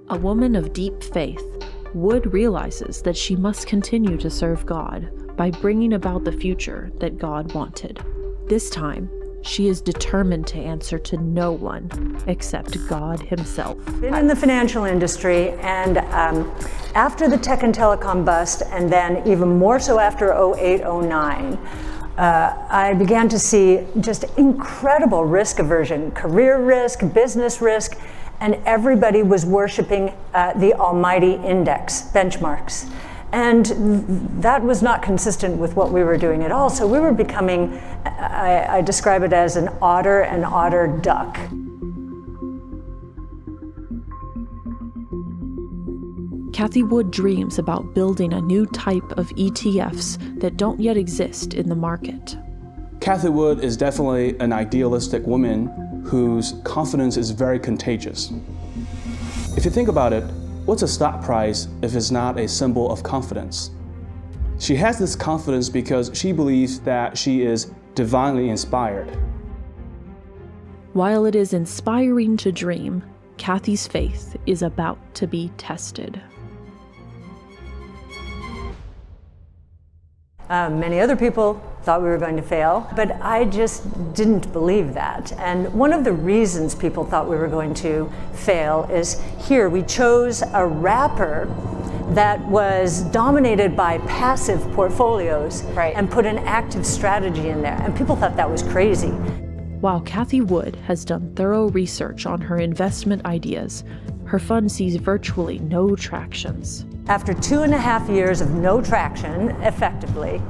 A woman of deep faith, Wood realizes that she must continue to serve God by bringing about the future that God wanted. This time, she is determined to answer to no one except God himself. Been in the financial industry, and after the tech and telecom bust, and then even more so after 08, 09, I began to see just incredible risk aversion, career risk, business risk, and everybody was worshiping the almighty index benchmarks. And that was not consistent with what we were doing at all. So we were becoming, I describe it as an otter duck. Cathie Wood dreams about building a new type of ETFs that don't yet exist in the market. Cathie Wood is definitely an idealistic woman whose confidence is very contagious. If you think about it, what's a stock price if it's not a symbol of confidence? She has this confidence because she believes that she is divinely inspired. While it is inspiring to dream, Cathie's faith is about to be tested. Many other people thought we were going to fail, but I just didn't believe that. And one of the reasons people thought we were going to fail is here we chose a wrapper that was dominated by passive portfolios, right, and put an active strategy in there. And people thought that was crazy. While Cathie Wood has done thorough research on her investment ideas, her fund sees virtually no tractions. After 2.5 years of no traction, effectively,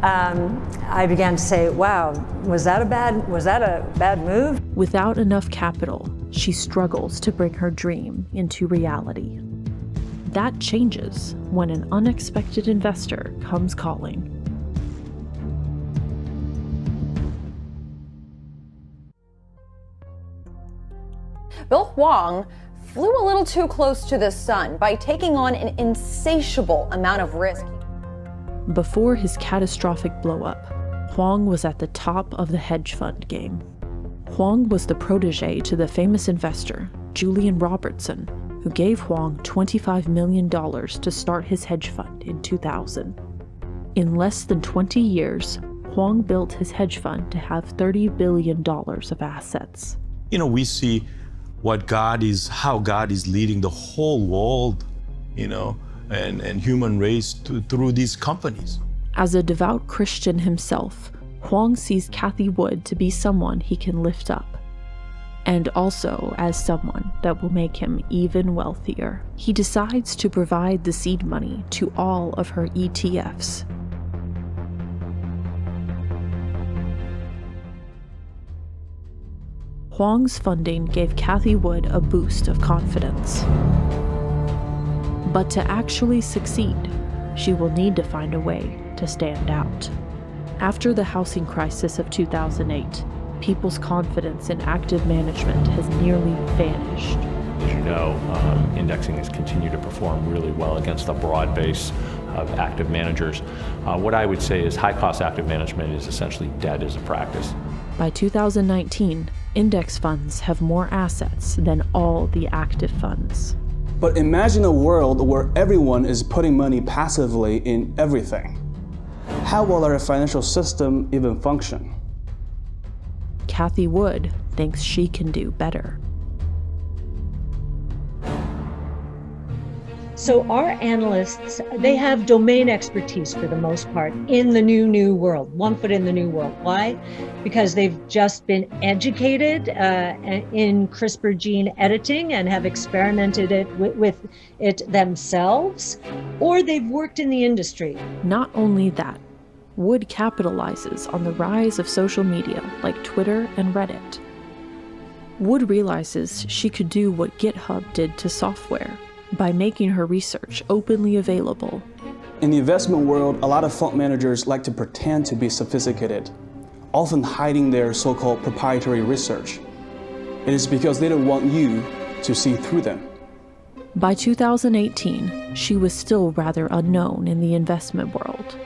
I began to say, wow, was that a bad move? Without enough capital, she struggles to bring her dream into reality. That changes when an unexpected investor comes calling. Bill Huang flew a little too close to the sun by taking on an insatiable amount of risk. Before his catastrophic blow-up, Huang was at the top of the hedge fund game. Huang was the protege to the famous investor, Julian Robertson, who gave Huang $25 million to start his hedge fund in 2000. In less than 20 years, Huang built his hedge fund to have $30 billion of assets. You know, we see how God is leading the whole world, and human race through these companies. As a devout Christian himself, Huang sees Cathie Wood to be someone he can lift up, and also as someone that will make him even wealthier. He decides to provide the seed money to all of her ETFs. Huang's funding gave Cathie Wood a boost of confidence. But to actually succeed, she will need to find a way to stand out. After the housing crisis of 2008, people's confidence in active management has nearly vanished. As you know, indexing has continued to perform really well against a broad base of active managers. What I would say is high-cost active management is essentially dead as a practice. By 2019, index funds have more assets than all the active funds. But imagine a world where everyone is putting money passively in everything. How will our financial system even function? Cathie Wood thinks she can do better. So our analysts, they have domain expertise for the most part in the new world, 1 foot in the new world. Why? Because they've just been educated in CRISPR gene editing and have experimented with it themselves, or they've worked in the industry. Not only that, Wood capitalizes on the rise of social media like Twitter and Reddit. Wood realizes she could do what GitHub did to software by making her research openly available. In the investment world, a lot of fund managers like to pretend to be sophisticated, often hiding their so-called proprietary research. It is because they don't want you to see through them. By 2018, she was still rather unknown in the investment world.